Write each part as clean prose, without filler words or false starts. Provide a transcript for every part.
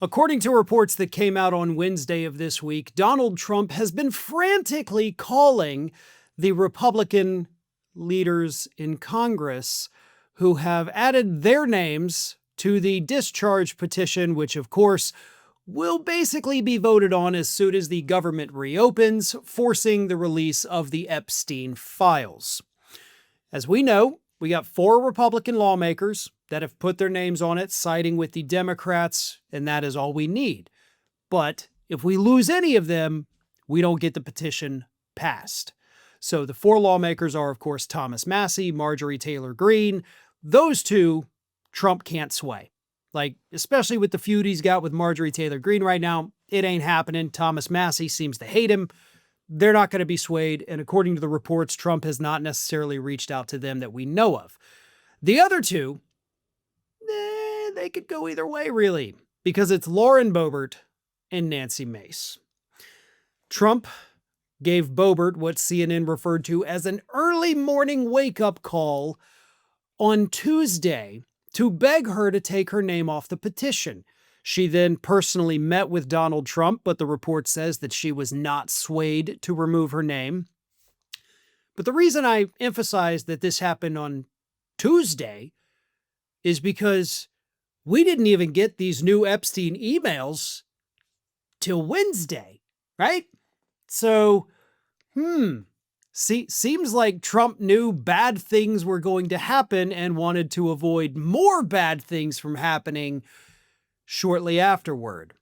According to reports that came out on Wednesday of this week, Donald Trump has been frantically calling the Republican leaders in Congress who have added their names to the discharge petition, which of course will basically be voted on as soon as the government reopens, forcing the release of the Epstein files. As we know, we got 4 Republican lawmakers that have put their names on it, siding with the Democrats, and that is all we need. But if we lose any of them, we don't get the petition passed. So the 4 lawmakers are, of course, Thomas Massie, Marjorie Taylor Greene. Those 2, Trump can't sway. Like, especially with the feud he's got with Marjorie Taylor Greene right now, it ain't happening. Thomas Massie seems to hate him. They're not going to be swayed, and according to the reports, Trump has not necessarily reached out to them that we know of. The other 2, they could go either way, really, because it's Lauren Boebert and Nancy Mace. Trump gave Boebert what CNN referred to as an early morning wake-up call on Tuesday to beg her to take her name off the petition. She then personally met with Donald Trump, but the report says that she was not swayed to remove her name. But the reason I emphasize that this happened on Tuesday is because we didn't even get these new Epstein emails till Wednesday, right? So, seems like Trump knew bad things were going to happen and wanted to avoid more bad things from happening shortly afterward.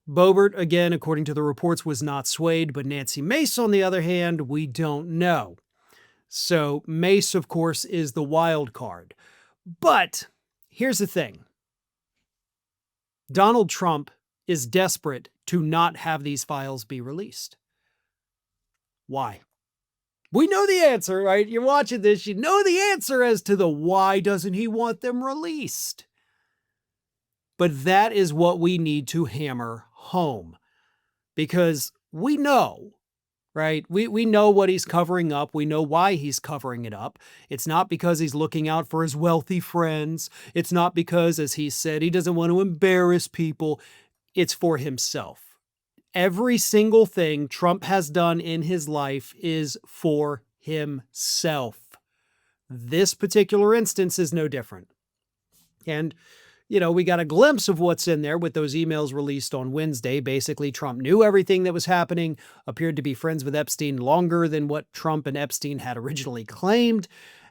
Boebert, again, according to the reports, was not swayed, but Nancy Mace, on the other hand, we don't know. So Mace, of course, is the wild card. But here's the thing. Donald Trump is desperate to not have these files be released. Why? We know the answer, right? You're watching this, you know the answer as to the why doesn't he want them released. But that is what we need to hammer home. Because we know, right? We know what he's covering up. We know why he's covering it up. It's not because he's looking out for his wealthy friends. It's not because, as he said, he doesn't want to embarrass people. It's for himself. Every single thing Trump has done in his life is for himself. This particular instance is no different. And we got a glimpse of what's in there with those emails released on Wednesday. Basically, Trump knew everything that was happening, appeared to be friends with Epstein longer than what Trump and Epstein had originally claimed,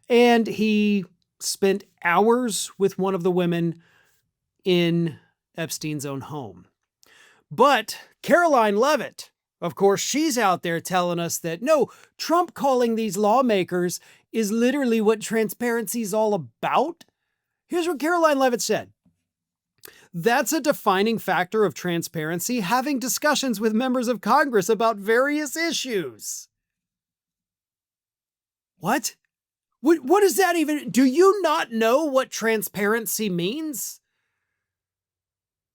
and he spent hours with one of the women in Epstein's own home. But Caroline Leavitt, of course, she's out there telling us that, no, Trump calling these lawmakers is literally what transparency is all about. Here's what Caroline Leavitt said. That's a defining factor of transparency, having discussions with members of Congress about various issues. What? What does that even... Do you not know what transparency means?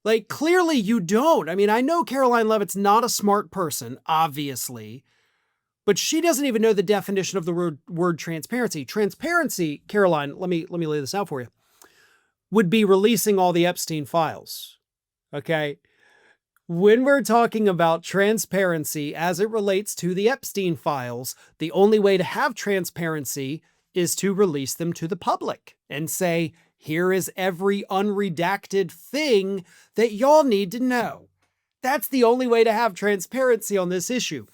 Like, clearly you don't. I mean, I know Caroline Leavitt's not a smart person, obviously, but she doesn't even know the definition of the word transparency. Transparency, Caroline, let me lay this out for you, would be releasing all the Epstein files, okay? When we're talking about transparency as it relates to the Epstein files, the only way to have transparency is to release them to the public and say, here is every unredacted thing that y'all need to know. That's the only way to have transparency on this issue.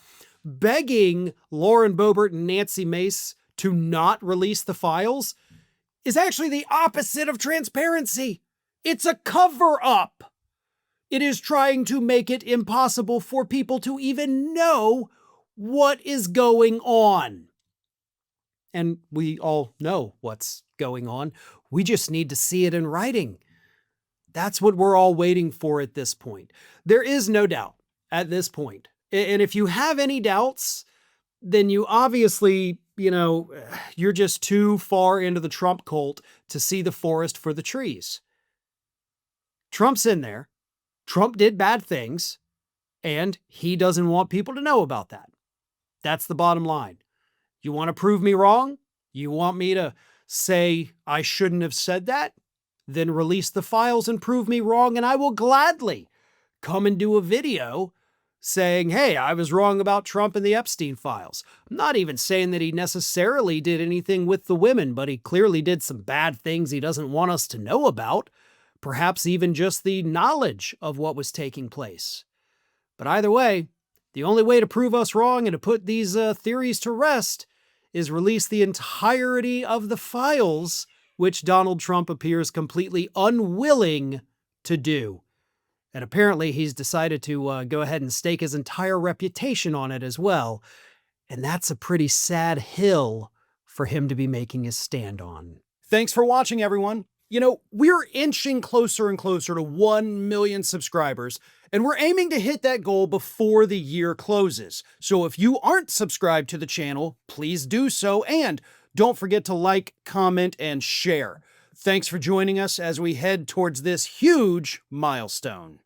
Begging Lauren Boebert and Nancy Mace to not release the files is actually the opposite of transparency. It's a cover-up. It is trying to make it impossible for people to even know what is going on. And we all know what's going on. We just need to see it in writing. That's what we're all waiting for at this point. There is no doubt at this point. And if you have any doubts, then you obviously, you're just too far into the Trump cult to see the forest for the trees. Trump's in there. Trump did bad things, and he doesn't want people to know about that. That's the bottom line. You want to prove me wrong? You want me to say I shouldn't have said that? Then release the files and prove me wrong, and I will gladly come and do a video saying, hey, I was wrong about Trump and the Epstein files. I'm not even saying that he necessarily did anything with the women, but he clearly did some bad things he doesn't want us to know about. Perhaps even just the knowledge of what was taking place. But either way, the only way to prove us wrong and to put these theories to rest is release the entirety of the files, which Donald Trump appears completely unwilling to do. And apparently he's decided to go ahead and stake his entire reputation on it as well. And that's a pretty sad hill for him to be making his stand on. Thanks for watching, everyone. You know, we're inching closer and closer to 1 million subscribers, and we're aiming to hit that goal before the year closes. So if you aren't subscribed to the channel, please do so, and don't forget to like, comment, and share. Thanks for joining us as we head towards this huge milestone.